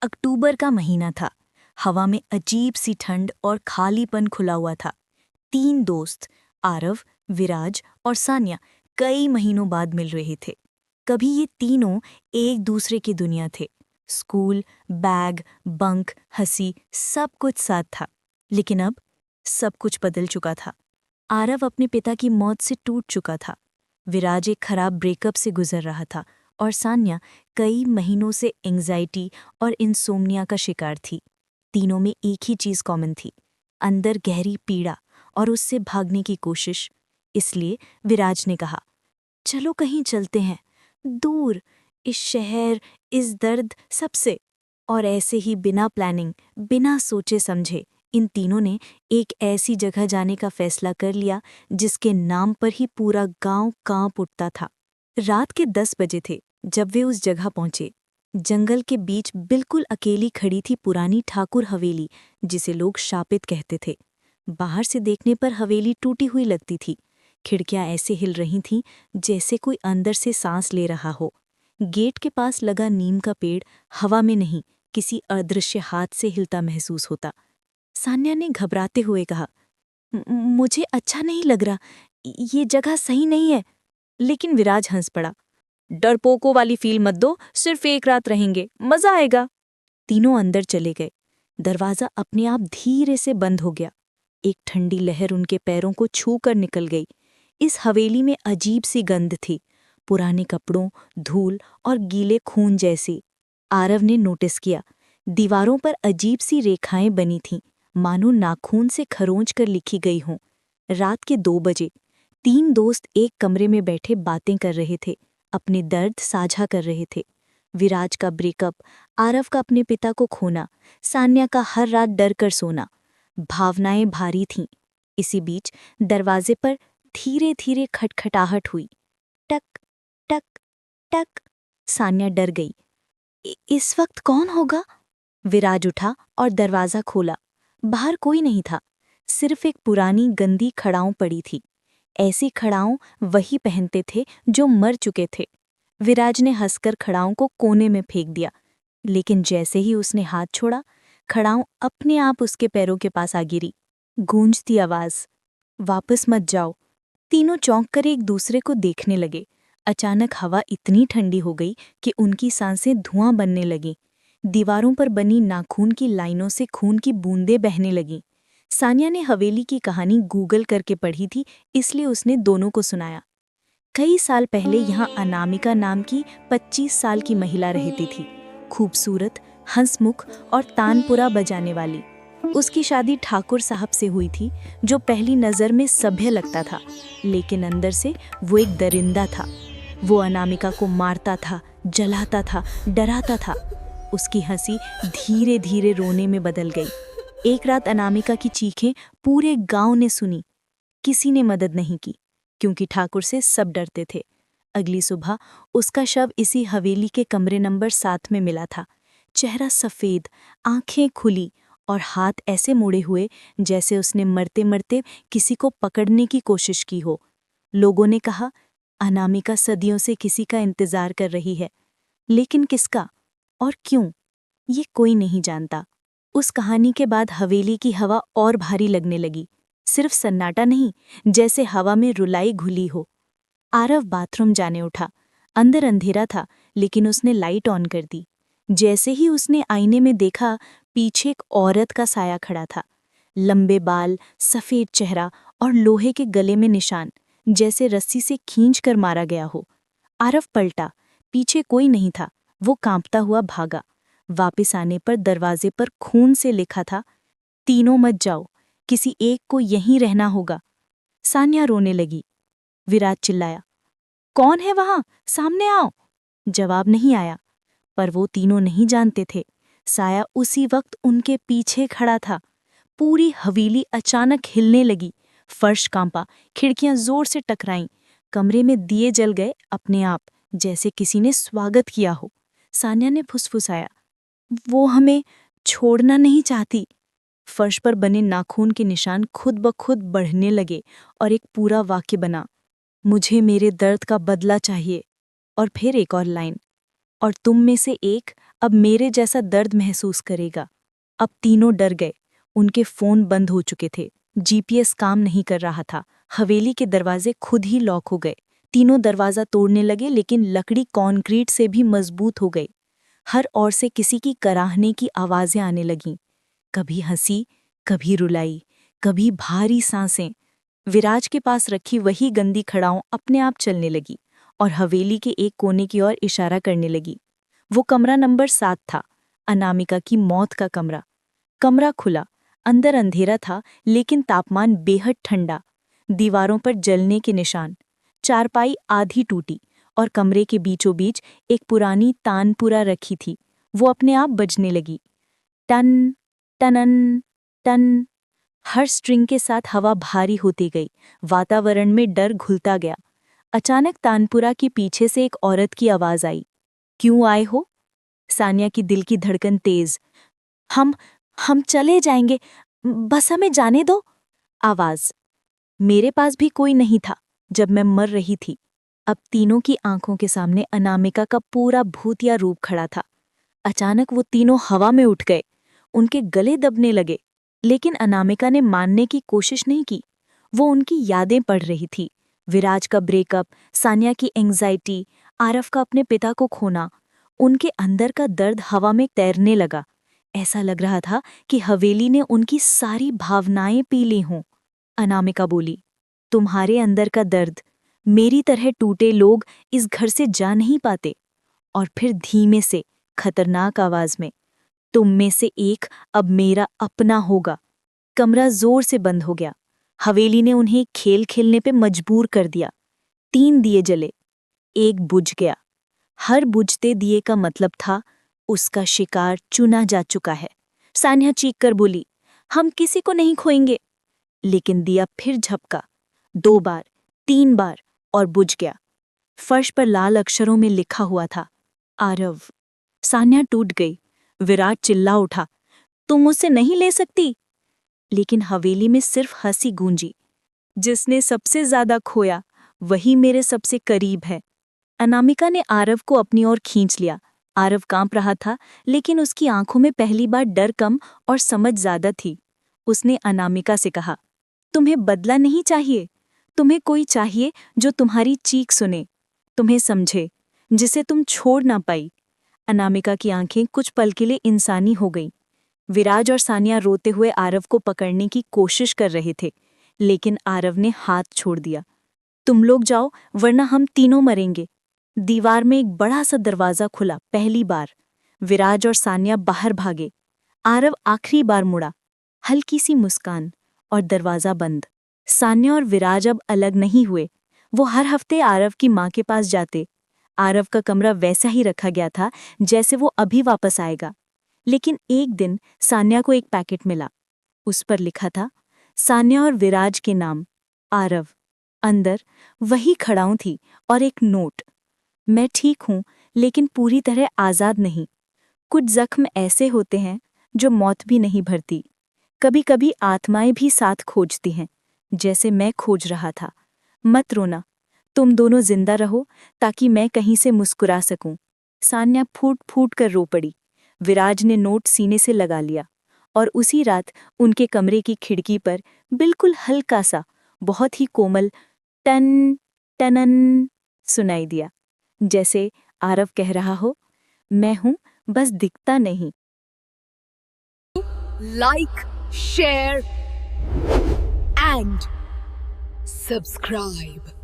अक्टूबर का महीना था। हवा में अजीब सी ठंड और खालीपन खुला हुआ था। 3 दोस्त आरव, विराज और सान्या कई महीनों बाद मिल रहे थे। कभी ये तीनों एक दूसरे की दुनिया थे। स्कूल, बैग, बंक, हंसी सब कुछ साथ था। लेकिन अब सब कुछ बदल चुका था। आरव अपने पिता की मौत से टूट चुका था। विराज एक खराब ब्रेकअप से गुजर रहा था और सान्या कई महीनों से एंग्जाइटी और इंसोम्निया का शिकार थी। तीनों में एक ही चीज कॉमन थी, अंदर गहरी पीड़ा और उससे भागने की कोशिश। इसलिए विराज ने कहा, चलो कहीं चलते हैं, दूर, इस शहर, इस दर्द सबसे। और ऐसे ही बिना प्लानिंग, बिना सोचे समझे इन तीनों ने एक ऐसी जगह जाने का फैसला कर लिया जिसके नाम पर ही पूरा गांव कांप उठता था। रात के 10 बजे थे जब वे उस जगह पहुंचे। जंगल के बीच बिल्कुल अकेली खड़ी थी पुरानी ठाकुर हवेली, जिसे लोग शापित कहते थे। बाहर से देखने पर हवेली टूटी हुई लगती थी। खिड़कियां ऐसे हिल रही थीं जैसे कोई अंदर से सांस ले रहा हो। गेट के पास लगा नीम का पेड़ हवा में नहीं, किसी अदृश्य हाथ से हिलता महसूस होता। सान्या ने घबराते हुए कहा, मुझे अच्छा नहीं लग रहा, ये जगह सही नहीं है। लेकिन विराज हंस पड़ा। डरपोकों वाली फील मत दो, सिर्फ एक रात रहेंगे, मजा आएगा। तीनों अंदर चले गए। दरवाजा अपने आप धीरे से बंद हो गया। एक ठंडी लहर उनके पैरों को छू कर निकल गई। इस हवेली में अजीब सी गंध थी, पुराने कपड़ों, धूल और गीले खून जैसी। आरव ने नोटिस किया, दीवारों पर अजीब सी रेखाएं बनी थीं, मानो नाखून से खरोंच कर लिखी गई हों। रात के 2 बजे 3 दोस्त एक कमरे में बैठे बातें कर रहे थे, अपने दर्द साझा कर रहे थे। विराज का ब्रेकअप, आरव का अपने पिता को खोना, सान्या का हर रात डर कर सोना। भावनाएं भारी थीं। इसी बीच दरवाजे पर धीरे धीरे खटखटाहट हुई। टक टक टक। सान्या डर गई। इस वक्त कौन होगा? विराज उठा और दरवाजा खोला। बाहर कोई नहीं था, सिर्फ एक पुरानी गंदी खड़ाऊं पड़ी थी। ऐसी खड़ाऊं वही पहनते थे जो मर चुके थे। विराज ने हंसकर खड़ाऊं को कोने में फेंक दिया, लेकिन जैसे ही उसने हाथ छोड़ा, खड़ाऊं अपने आप उसके पैरों के पास आ गिरी। गूंजती आवाज, वापस मत जाओ। तीनों चौंक कर एक दूसरे को देखने लगे। अचानक हवा इतनी ठंडी हो गई कि उनकी सांसें धुआं बनने लगीं। दीवारों पर बनी नाखून की लाइनों से खून की बूंदें बहने लगीं। सान्या ने हवेली की कहानी गूगल करके पढ़ी थी, इसलिए उसने दोनों को सुनाया। कई साल पहले यहाँ अनामिका नाम की 25 साल की महिला रहती थी, खूबसूरत, हंसमुख और तानपुरा बजाने वाली। उसकी शादी ठाकुर साहब से हुई थी, जो पहली नज़र में सभ्य लगता था, लेकिन अंदर से वो एक दरिंदा था। वो अनामिका को मारता था, जलाता था, डराता था। उसकी हंसी धीरे धीरे रोने में बदल गई। एक रात अनामिका की चीखें पूरे गांव ने सुनी। किसी ने मदद नहीं की, क्योंकि ठाकुर से सब डरते थे। अगली सुबह उसका शव इसी हवेली के कमरे नंबर 7 में मिला था। चेहरा सफ़ेद, आंखें खुली और हाथ ऐसे मुड़े हुए जैसे उसने मरते मरते किसी को पकड़ने की कोशिश की हो। लोगों ने कहा, अनामिका सदियों से किसी का इंतजार कर रही है, लेकिन किसका और क्यों, ये कोई नहीं जानता। उस कहानी के बाद हवेली की हवा और भारी लगने लगी। सिर्फ सन्नाटा नहीं, जैसे हवा में रुलाई घुली हो। आरव बाथरूम जाने उठा। अंदर अंधेरा था, लेकिन उसने लाइट ऑन कर दी। जैसे ही उसने आईने में देखा, पीछे एक औरत का साया खड़ा था। लंबे बाल, सफ़ेद चेहरा और लोहे के गले में निशान, जैसे रस्सी से खींच कर मारा गया हो। आरव पलटा, पीछे कोई नहीं था। वो कांपता हुआ भागा। वापस आने पर दरवाजे पर खून से लिखा था, तीनों मत जाओ, किसी एक को यहीं रहना होगा। सान्या रोने लगी। विराज चिल्लाया, कौन है वहां, सामने आओ। जवाब नहीं आया, पर वो तीनों नहीं जानते थे, साया उसी वक्त उनके पीछे खड़ा था। पूरी हवेली अचानक हिलने लगी। फर्श कांपा, खिड़कियां जोर से टकराईं, कमरे में दिए जल गए अपने आप, जैसे किसी ने स्वागत किया हो। सान्या ने फुसफुसाया, वो हमें छोड़ना नहीं चाहती। फर्श पर बने नाखून के निशान खुद ब खुद बढ़ने लगे और एक पूरा वाक्य बना, मुझे मेरे दर्द का बदला चाहिए। और फिर एक और लाइन, और तुम में से एक अब मेरे जैसा दर्द महसूस करेगा। अब तीनों डर गए। उनके फोन बंद हो चुके थे, जीपीएस काम नहीं कर रहा था। हवेली के दरवाजे खुद ही लॉक हो गए। तीनों दरवाजा तोड़ने लगे, लेकिन लकड़ी कंक्रीट से भी मजबूत हो गई। हर ओर से किसी की कराहने की आवाजें आने लगीं। कभी हंसी, कभी रुलाई, कभी भारी सांसें। विराज के पास रखी वही गंदी खड़ाऊं अपने आप चलने लगी और हवेली के एक कोने की ओर इशारा करने लगी। वो कमरा नंबर 7 था, अनामिका की मौत का कमरा। कमरा खुला, अंदर अंधेरा था, लेकिन तापमान बेहद ठंडा। दीवारों पर जलने के निशान। चारपाई आधी टूटी और कमरे के बीचों बीच एक पुरानी तानपुरा रखी थी। वो अपने आप बजने लगी। टन टनन टन। हर स्ट्रिंग के साथ हवा भारी होती गई। वातावरण में डर घुलता गया। अचानक तानपुरा के पीछे से एक औरत की आवाज आई। क्यों आए हो? सानिया की दिल की धड़कन तेज। हम चले जाएंगे, बस हमें जाने दो। आवाज। मेरे पास भी कोई नहीं था जब मैं मर रही थी। अब तीनों की आंखों के सामने अनामिका का पूरा भूतिया रूप खड़ा था। अचानक वो तीनों हवा में उठ गए। उनके गले दबने लगे, लेकिन अनामिका ने मानने की कोशिश नहीं की। वो उनकी यादें पढ़ रही थी। विराज का ब्रेकअप, सानिया की एंग्जाइटी, आरव का अपने पिता को खोना। उनके अंदर का दर्द हवा में तैरने लगा। ऐसा लग रहा था कि हवेली ने उनकी सारी भावनाएं पी ली हों। अनामिका बोली, तुम्हारे अंदर का दर्द, मेरी तरह टूटे लोग इस घर से जा नहीं पाते। और फिर धीमे से, खतरनाक आवाज में, तुम में से एक अब मेरा अपना होगा। कमरा जोर से बंद हो गया। हवेली ने उन्हें खेल खेलने पे मजबूर कर दिया। 3 दिए जले, एक बुझ गया। हर बुझते दिए का मतलब था उसका शिकार चुना जा चुका है। सान्या चीख कर बोली, हम किसी को नहीं खोएंगे। लेकिन दिया फिर झपका, 2 बार, 3 बार, और बुझ गया। फर्श पर लाल अक्षरों में लिखा हुआ था, आरव। सान्या टूट गई। विराट चिल्ला उठा, तुम मुझसे नहीं ले सकती। लेकिन हवेली में सिर्फ हंसी गूंजी। जिसने सबसे ज्यादा खोया वही मेरे सबसे करीब है। अनामिका ने आरव को अपनी ओर खींच लिया। आरव कांप रहा था, लेकिन उसकी आंखों में पहली बार डर कम और समझ ज्यादा थी। उसने अनामिका से कहा, तुम्हें बदला नहीं चाहिए। तुम्हें कोई चाहिए जो तुम्हारी चीख सुने, तुम्हें समझे, जिसे तुम छोड़ ना पाई। अनामिका की आंखें कुछ पल के लिए इंसानी हो गईं। विराज और सानिया रोते हुए आरव को पकड़ने की कोशिश कर रहे थे, लेकिन आरव ने हाथ छोड़ दिया। तुम लोग जाओ, वरना हम तीनों मरेंगे। दीवार में एक बड़ा सा दरवाजा खुला पहली बार। विराज और सानिया बाहर भागे। आरव आखिरी बार मुड़ा, हल्की सी मुस्कान, और दरवाजा बंद। सान्या और विराज अब अलग नहीं हुए। वो हर हफ्ते आरव की माँ के पास जाते। आरव का कमरा वैसा ही रखा गया था जैसे वो अभी वापस आएगा। लेकिन एक दिन सान्या को एक पैकेट मिला। उस पर लिखा था, सान्या और विराज के नाम, आरव। अंदर वही खड़ाऊं थी और एक नोट। मैं ठीक हूं, लेकिन पूरी तरह आजाद नहीं। कुछ जख्म ऐसे होते हैं जो मौत भी नहीं भरती। कभी कभी आत्माएं भी साथ खोजती हैं, जैसे मैं खोज रहा था। मत रोना, तुम दोनों जिंदा रहो ताकि मैं कहीं से मुस्कुरा सकूं। सान्या फूट फूट कर रो पड़ी। विराज ने नोट सीने से लगा लिया, और उसी रात उनके कमरे की खिड़की पर बिल्कुल हल्का सा, बहुत ही कोमल टन टनन सुनाई दिया, जैसे आरव कह रहा हो, मैं हूं, बस दिखता नहीं। Like, share and subscribe.